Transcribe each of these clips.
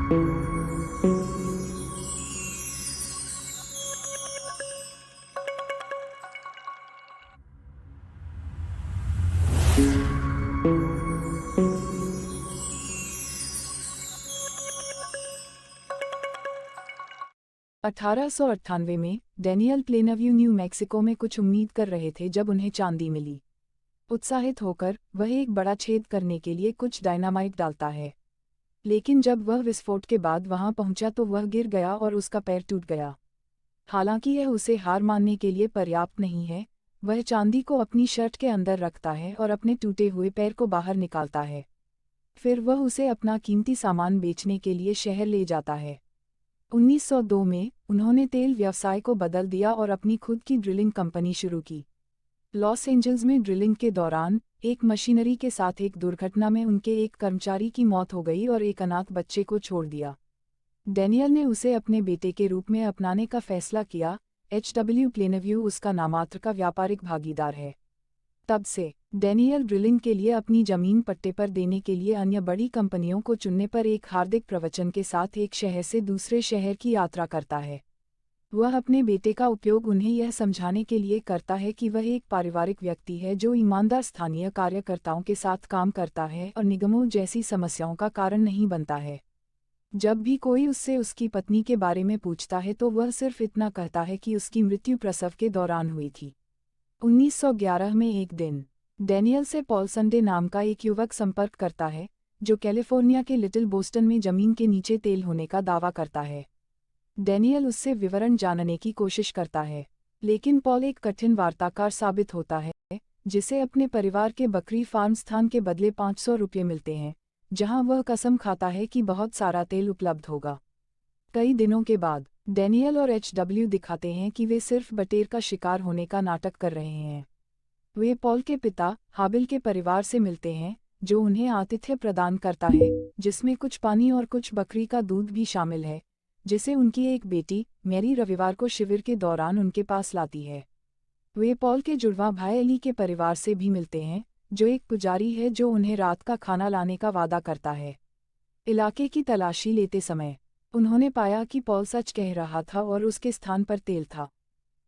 1898 में Daniel प्लेनव्यू new Mexico में कुछ उम्मीद कर रहे थे जब उन्हें चांदी मिली। उत्साहित होकर वह एक बड़ा छेद करने के लिए कुछ डायनामाइट डालता है, लेकिन जब वह विस्फोट के बाद वहां पहुंचा तो वह गिर गया और उसका पैर टूट गया। हालांकि यह उसे हार मानने के लिए पर्याप्त नहीं है, वह चांदी को अपनी शर्ट के अंदर रखता है और अपने टूटे हुए पैर को बाहर निकालता है। फिर वह उसे अपना कीमती सामान बेचने के लिए शहर ले जाता है। 1902 में उन्होंने तेल व्यवसाय को बदल दिया और अपनी खुद की ड्रिलिंग कंपनी शुरू की। लॉस एंजल्स में ड्रिलिंग के दौरान एक मशीनरी के साथ एक दुर्घटना में उनके एक कर्मचारी की मौत हो गई और एक अनाथ बच्चे को छोड़ दिया। डैनियल ने उसे अपने बेटे के रूप में अपनाने का फैसला किया। एचडब्ल्यू प्लेनव्यू उसका नामात्र का व्यापारिक भागीदार है। तब से डैनियल ड्रिलिंग के लिए अपनी जमीन पट्टे पर देने के लिए अन्य बड़ी कंपनियों को चुनने पर एक हार्दिक प्रवचन के साथ एक शहर से दूसरे शहर की यात्रा करता है। वह अपने बेटे का उपयोग उन्हें यह समझाने के लिए करता है कि वह एक पारिवारिक व्यक्ति है जो ईमानदार स्थानीय कार्यकर्ताओं के साथ काम करता है और निगमों जैसी समस्याओं का कारण नहीं बनता है। जब भी कोई उससे उसकी पत्नी के बारे में पूछता है तो वह सिर्फ इतना कहता है कि उसकी मृत्यु प्रसव के दौरान हुई थी। 1911 में एक दिन डैनियल से पॉल संडे नाम का एक युवक संपर्क करता है जो कैलिफोर्निया के लिटिल बोस्टन में जमीन के नीचे तेल होने का दावा करता है। डैनियल उससे विवरण जानने की कोशिश करता है, लेकिन पॉल एक कठिन वार्ताकार साबित होता है जिसे अपने परिवार के बकरी फार्म स्थान के बदले 500 रुपये मिलते हैं, जहां वह कसम खाता है कि बहुत सारा तेल उपलब्ध होगा। कई दिनों के बाद डैनियल और एचडब्ल्यू दिखाते हैं कि वे सिर्फ बटेर का शिकार होने का नाटक कर रहे हैं। वे पॉल के पिता हाबिल के परिवार से मिलते हैं जो उन्हें आतिथ्य प्रदान करता है, जिसमें कुछ पानी और कुछ बकरी का दूध भी शामिल है, जिसे उनकी एक बेटी मैरी रविवार को शिविर के दौरान उनके पास लाती है। वे पॉल के जुड़वा भाई एली के परिवार से भी मिलते हैं जो एक पुजारी है जो उन्हें रात का खाना लाने का वादा करता है। इलाके की तलाशी लेते समय उन्होंने पाया कि पॉल सच कह रहा था और उसके स्थान पर तेल था।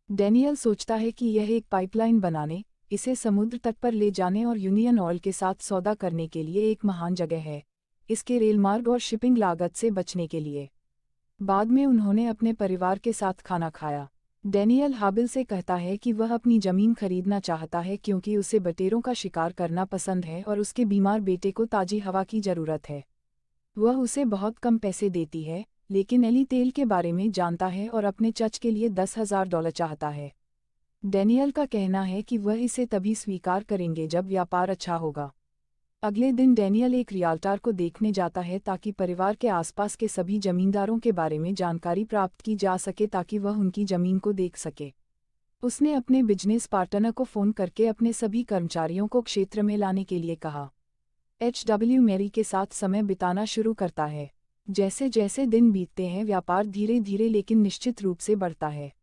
डैनियल सोचता है कि यह एक पाइपलाइन बनाने, इसे समुद्र तट पर ले जाने और यूनियन ऑयल के साथ सौदा करने के लिए एक महान जगह है, इसके रेलमार्ग और शिपिंग लागत से बचने के लिए। बाद में उन्होंने अपने परिवार के साथ खाना खाया। डैनियल हाबिल से कहता है कि वह अपनी जमीन खरीदना चाहता है क्योंकि उसे बटेरों का शिकार करना पसंद है और उसके बीमार बेटे को ताजी हवा की जरूरत है। वह उसे बहुत कम पैसे देती है, लेकिन एली तेल के बारे में जानता है और अपने चच के लिए $10,000 चाहता है। डैनियल का कहना है कि वह इसे तभी स्वीकार करेंगे जब व्यापार अच्छा होगा। अगले दिन डैनियल एक रियाल्टर को देखने जाता है ताकि परिवार के आसपास के सभी जमींदारों के बारे में जानकारी प्राप्त की जा सके ताकि वह उनकी जमीन को देख सके। उसने अपने बिजनेस पार्टनर को फ़ोन करके अपने सभी कर्मचारियों को क्षेत्र में लाने के लिए कहा। एचडब्ल्यू मैरी के साथ समय बिताना शुरू करता है। जैसे जैसे दिन बीतते हैं व्यापार धीरे धीरे लेकिन निश्चित रूप से बढ़ता है।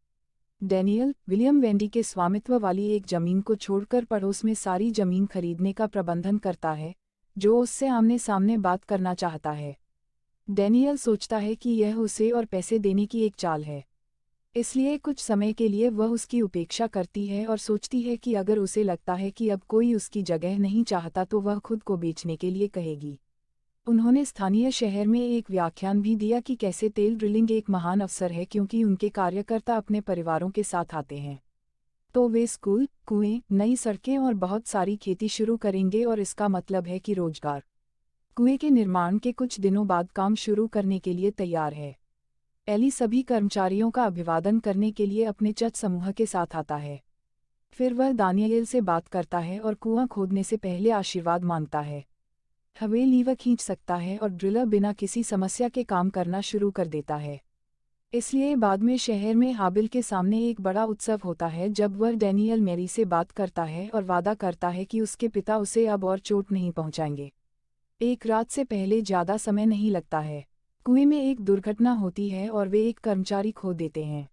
डैनियल विलियम वेंडी के स्वामित्व वाली एक जमीन को छोड़कर पड़ोस में सारी जमीन खरीदने का प्रबंधन करता है, जो उससे आमने सामने बात करना चाहता है। डैनियल सोचता है कि यह उसे और पैसे देने की एक चाल है, इसलिए कुछ समय के लिए वह उसकी उपेक्षा करती है और सोचती है कि अगर उसे लगता है कि अब कोई उसकी जगह नहीं चाहता तो वह खुद को बेचने के लिए कहेगी। उन्होंने स्थानीय शहर में एक व्याख्यान भी दिया कि कैसे तेल ड्रिलिंग एक महान अवसर है क्योंकि उनके कार्यकर्ता अपने परिवारों के साथ आते हैं। तो वे स्कूल, कुएं, नई सड़कें और बहुत सारी खेती शुरू करेंगे और इसका मतलब है कि रोजगार। कुएं के निर्माण के कुछ दिनों बाद काम शुरू करने के लिए तैयार है। एली सभी कर्मचारियों का अभिवादन करने के लिए अपने चच समूह के साथ आता है। फिर वह दानियल से बात करता है और कुआं खोदने से पहले आशीर्वाद मांगता है। हवे लीवर खींच सकता है और ड्रिलर बिना किसी समस्या के काम करना शुरू कर देता है। इसलिए बाद में शहर में हाबिल के सामने एक बड़ा उत्सव होता है जब वह डैनियल मैरी से बात करता है और वादा करता है कि उसके पिता उसे अब और चोट नहीं पहुंचाएंगे। एक रात से पहले ज़्यादा समय नहीं लगता है, कुएं में एक दुर्घटना होती है और वे एक कर्मचारी खो देते हैं।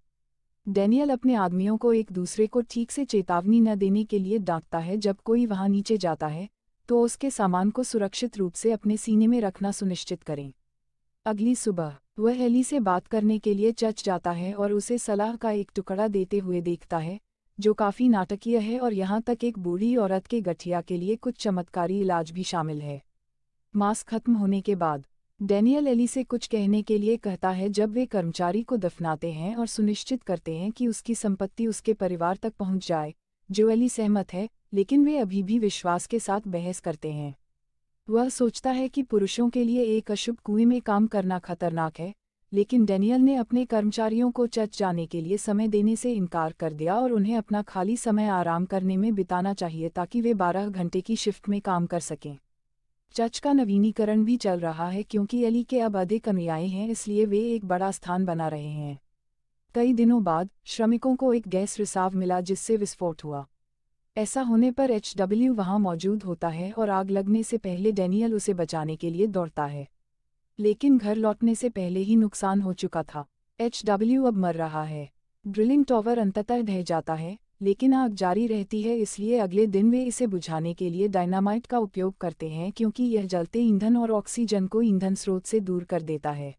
डैनियल अपने आदमियों को एक दूसरे को ठीक से चेतावनी न देने के लिए डांटता है जब कोई वहां नीचे जाता है तो उसके सामान को सुरक्षित रूप से अपने सीने में रखना सुनिश्चित करें। अगली सुबह वह एली से बात करने के लिए चर्च जाता है और उसे सलाह का एक टुकड़ा देते हुए देखता है, जो काफ़ी नाटकीय है और यहाँ तक एक बूढ़ी औरत के गठिया के लिए कुछ चमत्कारी इलाज भी शामिल है। मास खत्म होने के बाद डैनियल एली से कुछ कहने के लिए कहता है जब वे कर्मचारी को दफनाते हैं और सुनिश्चित करते हैं कि उसकी संपत्ति उसके परिवार तक पहुंच जाए, जो एली सहमत है, लेकिन वे अभी भी विश्वास के साथ बहस करते हैं। वह सोचता है कि पुरुषों के लिए एक अशुभ कुएं में काम करना खतरनाक है, लेकिन डैनियल ने अपने कर्मचारियों को चर्च जाने के लिए समय देने से इनकार कर दिया और उन्हें अपना खाली समय आराम करने में बिताना चाहिए ताकि वे 12 घंटे की शिफ्ट में काम कर सकें। चर्च का नवीनीकरण भी चल रहा है क्योंकि एली के अब अधिक अनुयायी हैं, इसलिए वे एक बड़ा स्थान बना रहे हैं। कई दिनों बाद श्रमिकों को एक गैस रिसाव मिला जिससे विस्फोट हुआ। ऐसा होने पर HW वहां मौजूद होता है और आग लगने से पहले डैनियल उसे बचाने के लिए दौड़ता है, लेकिन घर लौटने से पहले ही नुकसान हो चुका था। HW अब मर रहा है। ड्रिलिंग टॉवर अंततः ढह जाता है, लेकिन आग जारी रहती है, इसलिए अगले दिन वे इसे बुझाने के लिए डायनामाइट का उपयोग करते हैं क्योंकि यह जलते ईंधन और ऑक्सीजन को ईंधन स्रोत से दूर कर देता है।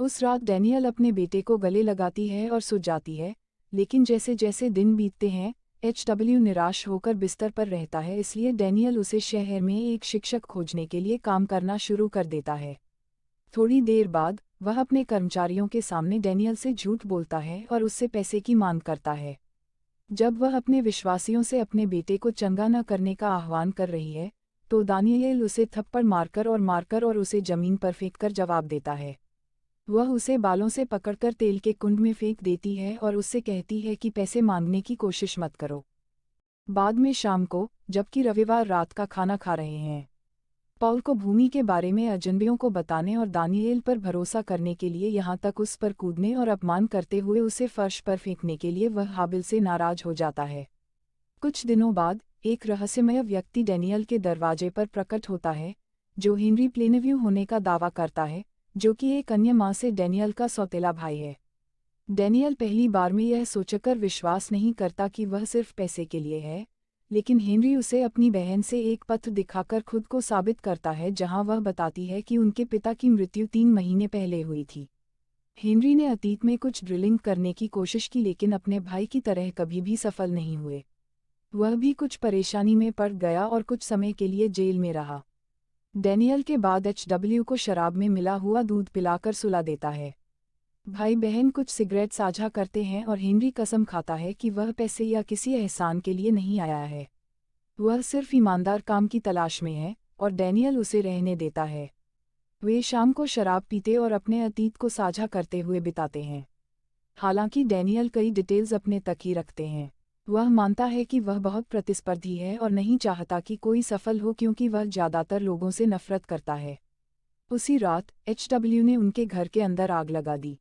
उस रात डैनियल अपने बेटे को गले लगाती है और सो जाती है, लेकिन जैसे जैसे दिन बीतते हैं HW निराश होकर बिस्तर पर रहता है, इसलिए डैनियल उसे शहर में एक शिक्षक खोजने के लिए काम करना शुरू कर देता है। थोड़ी देर बाद वह अपने कर्मचारियों के सामने डैनियल से झूठ बोलता है और उससे पैसे की मांग करता है। जब वह अपने विश्वासियों से अपने बेटे को चंगा न करने का आह्वान कर रही है, तो दानिएल उसे थप्पड़ मारकर और उसे जमीन पर फेंककर जवाब देता है। वह उसे बालों से पकड़कर तेल के कुंड में फेंक देती है और उससे कहती है कि पैसे मांगने की कोशिश मत करो। बाद में शाम को, जबकि रविवार रात का खाना खा रहे हैं, पॉल को भूमि के बारे में अजनबियों को बताने और दानिएल पर भरोसा करने के लिए यहाँ तक उस पर कूदने और अपमान करते हुए उसे फर्श पर फेंकने के लिए वह हाबिल से नाराज हो जाता है। कुछ दिनों बाद एक रहस्यमय व्यक्ति डैनियल के दरवाजे पर प्रकट होता है, जो हेनरी प्लेनव्यू होने का दावा करता है, जो कि एक अन्य माँ से डैनियल का सौतेला भाई है। डैनियल पहली बार में यह सोचकर विश्वास नहीं करता कि वह सिर्फ पैसे के लिए है, लेकिन हेनरी उसे अपनी बहन से एक पत्र दिखाकर खुद को साबित करता है जहां वह बताती है कि उनके पिता की मृत्यु 3 महीने पहले हुई थी। हेनरी ने अतीत में कुछ ड्रिलिंग करने की कोशिश की लेकिन अपने भाई की तरह कभी भी सफल नहीं हुए। वह भी कुछ परेशानी में पड़ गया और कुछ समय के लिए जेल में रहा। डैनियल के बाद HW को शराब में मिला हुआ दूध पिलाकर सुला देता है। भाई बहन कुछ सिगरेट साझा करते हैं और हेनरी कसम खाता है कि वह पैसे या किसी एहसान के लिए नहीं आया है। वह सिर्फ ईमानदार काम की तलाश में है और डैनियल उसे रहने देता है। वे शाम को शराब पीते और अपने अतीत को साझा करते हुए बिताते हैं। हालांकि डैनियल कई डिटेल्स अपने तक ही रखते हैं। वह मानता है कि वह बहुत प्रतिस्पर्धी है और नहीं चाहता कि कोई सफल हो क्योंकि वह ज़्यादातर लोगों से नफरत करता है। उसी रात HW ने उनके घर के अंदर आग लगा दी।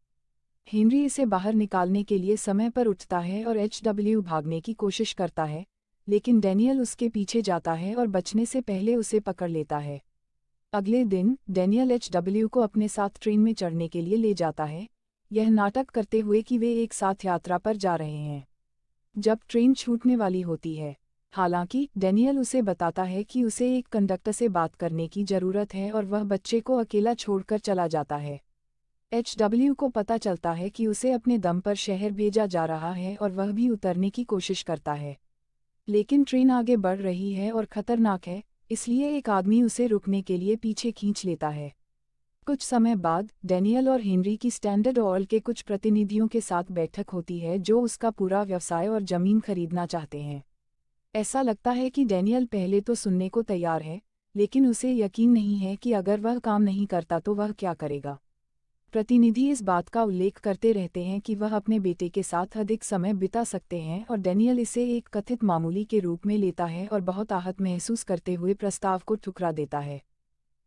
हेनरी इसे बाहर निकालने के लिए समय पर उठता है और HW भागने की कोशिश करता है, लेकिन डैनियल उसके पीछे जाता है और बचने से पहले उसे पकड़ लेता है। अगले दिन डैनियल HW को अपने साथ ट्रेन में चढ़ने के लिए ले जाता है, यह नाटक करते हुए कि वे एक साथ यात्रा पर जा रहे हैं। जब ट्रेन छूटने वाली होती है, हालांकि डैनियल उसे बताता है कि उसे एक कंडक्टर से बात करने की ज़रूरत है और वह बच्चे को अकेला छोड़कर चला जाता है। HW को पता चलता है कि उसे अपने दम पर शहर भेजा जा रहा है और वह भी उतरने की कोशिश करता है, लेकिन ट्रेन आगे बढ़ रही है और खतरनाक है, इसलिए एक आदमी उसे रुकने के लिए पीछे खींच लेता है। कुछ समय बाद डैनियल और हेनरी की स्टैंडर्ड ऑयल के कुछ प्रतिनिधियों के साथ बैठक होती है जो उसका पूरा व्यवसाय और ज़मीन खरीदना चाहते हैं। ऐसा लगता है कि डैनियल पहले तो सुनने को तैयार है, लेकिन उसे यकीन नहीं है कि अगर वह काम नहीं करता तो वह क्या करेगा। प्रतिनिधि इस बात का उल्लेख करते रहते हैं कि वह अपने बेटे के साथ अधिक समय बिता सकते हैं और डैनियल इसे एक कथित मामूली के रूप में लेता है और बहुत आहत महसूस करते हुए प्रस्ताव को ठुकरा देता है।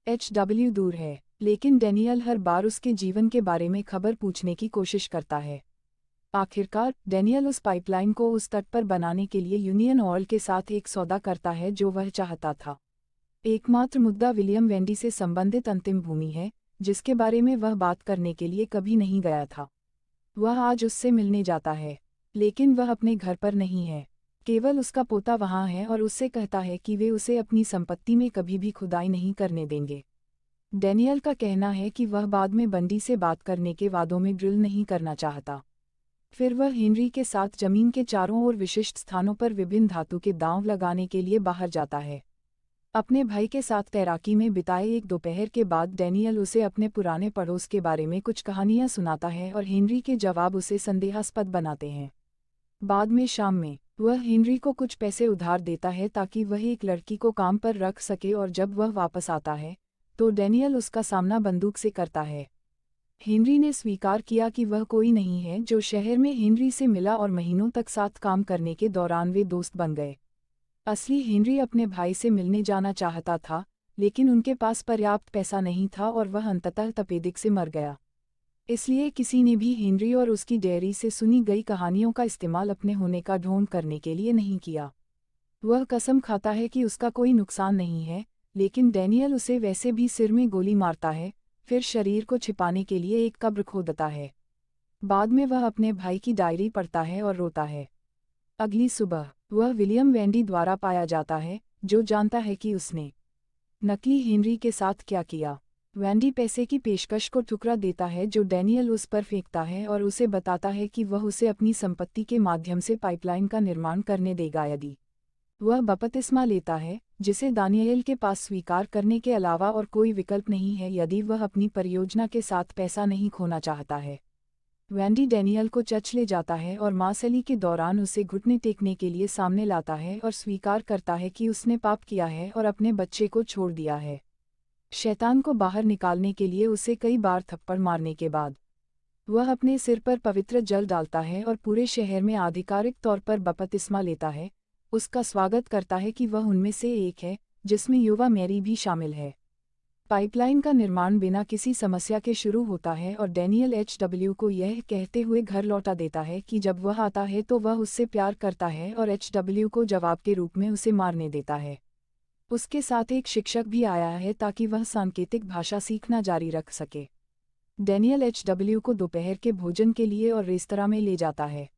HW दूर है, लेकिन डैनियल हर बार उसके जीवन के बारे में खबर पूछने की कोशिश करता है। आखिरकार डैनियल उस पाइपलाइन को उस तट पर बनाने के लिए यूनियन ऑयल के साथ एक सौदा करता है जो वह चाहता था। एकमात्र मुद्दा विलियम वेंडी से संबंधित अंतिम भूमि है, जिसके बारे में वह बात करने के लिए कभी नहीं गया था। वह आज उससे मिलने जाता है, लेकिन वह अपने घर पर नहीं है। केवल उसका पोता वहाँ है और उससे कहता है कि वे उसे अपनी संपत्ति में कभी भी खुदाई नहीं करने देंगे। डेनियल का कहना है कि वह बाद में बंडी से बात करने के वादों में ड्रिल नहीं करना चाहता। फिर वह हेनरी के साथ जमीन के चारों ओर विशिष्ट स्थानों पर विभिन्न धातु के दांव लगाने के लिए बाहर जाता है। अपने भाई के साथ तैराकी में बिताए एक दोपहर के बाद डेनियल उसे अपने पुराने पड़ोस के बारे में कुछ कहानियां सुनाता है और हेनरी के जवाब उसे संदेहास्पद बनाते हैं। बाद में शाम में वह हेनरी को कुछ पैसे उधार देता है ताकि वह एक लड़की को काम पर रख सके, और जब वह वापस आता है तो डेनियल उसका सामना बंदूक से करता है। हेनरी ने स्वीकार किया कि वह कोई नहीं है जो शहर में हेनरी से मिला और महीनों तक साथ काम करने के दौरान वे दोस्त बन गए। असली हेनरी अपने भाई से मिलने जाना चाहता था, लेकिन उनके पास पर्याप्त पैसा नहीं था और वह अंततः तपेदिक से मर गया। इसलिए किसी ने भी हेनरी और उसकी डायरी से सुनी गई कहानियों का इस्तेमाल अपने होने का ढोंग करने के लिए नहीं किया। वह कसम खाता है कि उसका कोई नुकसान नहीं है, लेकिन डेनियल उसे वैसे भी सिर में गोली मारता है, फिर शरीर को छिपाने के लिए एक कब्र खोदता है। बाद में वह अपने भाई की डायरी पढ़ता है और रोता है। अगली सुबह वह विलियम वेंडी द्वारा पाया जाता है, जो जानता है कि उसने नकली हेनरी के साथ क्या किया। वेंडी पैसे की पेशकश को ठुकरा देता है जो डेनियल उस पर फेंकता है और उसे बताता है कि वह उसे अपनी संपत्ति के माध्यम से पाइपलाइन का निर्माण करने देगा यदि वह बपतिस्मा लेता है, जिसे दानिएल के पास स्वीकार करने के अलावा और कोई विकल्प नहीं है यदि वह अपनी परियोजना के साथ पैसा नहीं खोना चाहता है। वेंडी डेनियल को चर्च ले जाता है और मार्सेली के दौरान उसे घुटने टेकने के लिए सामने लाता है और स्वीकार करता है कि उसने पाप किया है और अपने बच्चे को छोड़ दिया है। शैतान को बाहर निकालने के लिए उसे कई बार थप्पड़ मारने के बाद वह अपने सिर पर पवित्र जल डालता है और पूरे शहर में आधिकारिक तौर पर बपतिस्मा लेता है, उसका स्वागत करता है कि वह उनमें से एक है, जिसमें युवा मैरी भी शामिल है। पाइपलाइन का निर्माण बिना किसी समस्या के शुरू होता है और डेनियल एचडब्ल्यू को यह कहते हुए घर लौटा देता है कि जब वह आता है तो वह उससे प्यार करता है और एचडब्ल्यू को जवाब के रूप में उसे मारने देता है। उसके साथ एक शिक्षक भी आया है ताकि वह सांकेतिक भाषा सीखना जारी रख सके। डेनियल एचडब्ल्यू को दोपहर के भोजन के लिए और रेस्तरां में ले जाता है।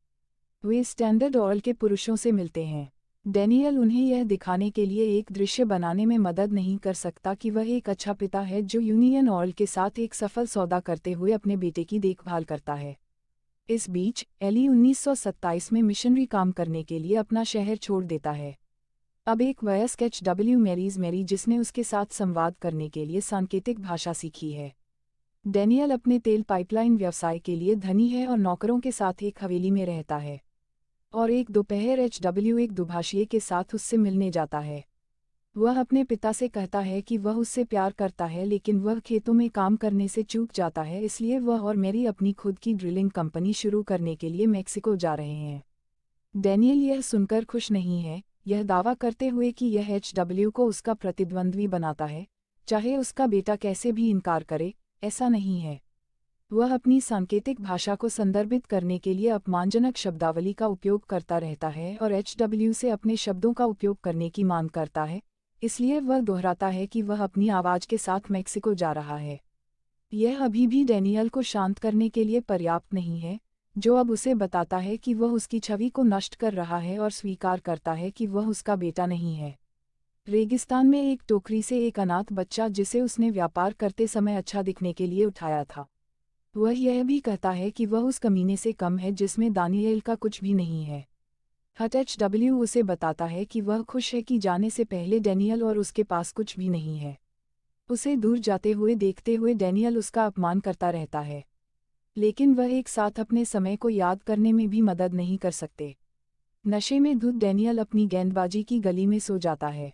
वे स्टैंडर्ड ऑयल के पुरुषों से मिलते हैं। डेनियल उन्हें यह दिखाने के लिए एक दृश्य बनाने में मदद नहीं कर सकता कि वह एक अच्छा पिता है जो यूनियन ऑयल के साथ एक सफल सौदा करते हुए अपने बेटे की देखभाल करता है। इस बीच एली 1927 में मिशनरी काम करने के लिए अपना शहर छोड़ देता है। अब एक वयस्क एचडब्ल्यू मैरी जिसने उसके साथ संवाद करने के लिए सांकेतिक भाषा सीखी है। डेनियल अपने तेल पाइपलाइन व्यवसाय के लिए धनी है और नौकरों के साथ एक हवेली में रहता है, और एक दोपहर एचडब्ल्यू एक दुभाषिए के साथ उससे मिलने जाता है। वह अपने पिता से कहता है कि वह उससे प्यार करता है, लेकिन वह खेतों में काम करने से चूक जाता है, इसलिए वह और मैरी अपनी खुद की ड्रिलिंग कंपनी शुरू करने के लिए मेक्सिको जा रहे हैं। डेनियल यह सुनकर खुश नहीं है, यह दावा करते हुए कि यह एचडब्ल्यू को उसका प्रतिद्वंद्वी बनाता है, चाहे उसका बेटा कैसे भी इनकार करे। ऐसा नहीं है। वह अपनी सांकेतिक भाषा को संदर्भित करने के लिए अपमानजनक शब्दावली का उपयोग करता रहता है और एचडब्ल्यू से अपने शब्दों का उपयोग करने की मांग करता है, इसलिए वह दोहराता है कि वह अपनी आवाज़ के साथ मेक्सिको जा रहा है। यह अभी भी डेनियल को शांत करने के लिए पर्याप्त नहीं है, जो अब उसे बताता है कि वह उसकी छवि को नष्ट कर रहा है और स्वीकार करता है कि वह उसका बेटा नहीं है। रेगिस्तान में एक टोकरी से एक अनाथ बच्चा जिसे उसने व्यापार करते समय अच्छा दिखने के लिए उठाया था। वह यह भी कहता है कि वह उस कमीने से कम है जिसमें दानिएल का कुछ भी नहीं है। एचडब्ल्यू उसे बताता है कि वह खुश है कि जाने से पहले डेनियल और उसके पास कुछ भी नहीं है। उसे दूर जाते हुए देखते हुए डेनियल उसका अपमान करता रहता है, लेकिन वह एक साथ अपने समय को याद करने में भी मदद नहीं कर सकते। नशे में धुत डेनियल अपनी गेंदबाजी की गली में सो जाता है।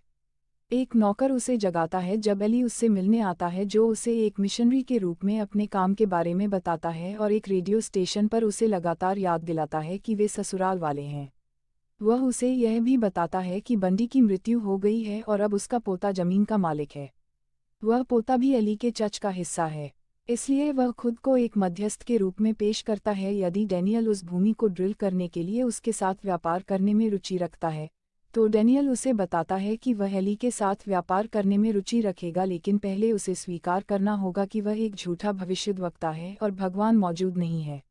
एक नौकर उसे जगाता है जब एली उससे मिलने आता है, जो उसे एक मिशनरी के रूप में अपने काम के बारे में बताता है और एक रेडियो स्टेशन पर उसे लगातार याद दिलाता है कि वे ससुराल वाले हैं। वह उसे यह भी बताता है कि बंडी की मृत्यु हो गई है और अब उसका पोता जमीन का मालिक है। वह पोता भी एली के चच का हिस्सा है, इसलिए वह खुद को एक मध्यस्थ के रूप में पेश करता है यदि डेनियल उस भूमि को ड्रिल करने के लिए उसके साथ व्यापार करने में रुचि रखता है। तो डेनियल उसे बताता है कि वह एली के साथ व्यापार करने में रुचि रखेगा, लेकिन पहले उसे स्वीकार करना होगा कि वह एक झूठा भविष्यद्वक्ता है और भगवान मौजूद नहीं है।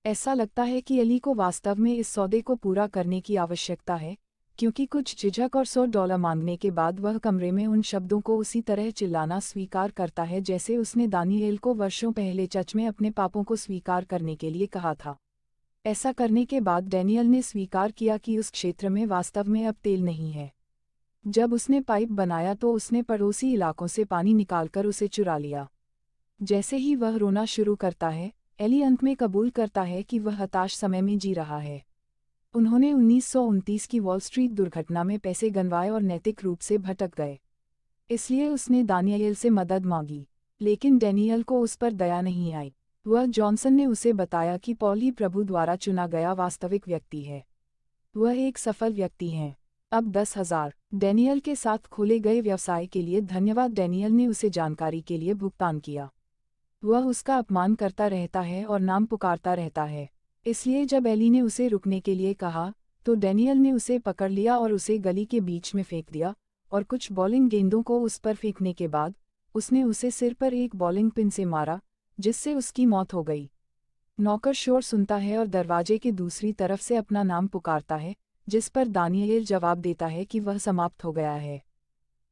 ऐसा लगता है कि एली को वास्तव में इस सौदे को पूरा करने की आवश्यकता है, क्योंकि कुछ झिझक और $100 मांगने के बाद वह कमरे में उन शब्दों को उसी तरह चिल्लाना स्वीकार करता है जैसे उसने दानिएल को वर्षों पहले चर्च में अपने पापों को स्वीकार करने के लिए कहा था। ऐसा करने के बाद डैनियल ने स्वीकार किया कि उस क्षेत्र में वास्तव में अब तेल नहीं है। जब उसने पाइप बनाया तो उसने पड़ोसी इलाकों से पानी निकालकर उसे चुरा लिया। जैसे ही वह रोना शुरू करता है, एली अंत में कबूल करता है कि वह हताश समय में जी रहा है। उन्होंने 1929 की वॉल स्ट्रीट दुर्घटना में पैसे गंवाए और नैतिक रूप से भटक गए। इसलिए उसने दानिएल से मदद मांगी, लेकिन डैनियल को उस पर दया नहीं आई। वह जॉनसन ने उसे बताया कि पॉल ही प्रभु द्वारा चुना गया वास्तविक व्यक्ति है। वह एक सफल व्यक्ति हैं। अब 10,000 डैनियल के साथ खोले गए व्यवसाय के लिए धन्यवाद। डैनियल ने उसे जानकारी के लिए भुगतान किया। वह उसका अपमान करता रहता है और नाम पुकारता रहता है। इसलिए जब एली ने उसे रुकने के लिए कहा, तो डैनियल ने उसे पकड़ लिया और उसे गली के बीच में फेंक दिया, और कुछ बॉलिंग गेंदों को उस पर फेंकने के बाद उसने उसे सिर पर एक बॉलिंग पिन से मारा, जिससे उसकी मौत हो गई। नौकर शोर सुनता है और दरवाजे के दूसरी तरफ से अपना नाम पुकारता है, जिस पर दानिएल जवाब देता है कि वह समाप्त हो गया है।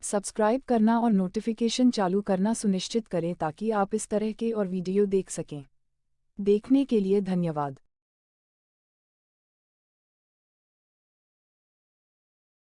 सब्सक्राइब करना और नोटिफिकेशन चालू करना सुनिश्चित करें ताकि आप इस तरह के और वीडियो देख सकें। देखने के लिए धन्यवाद।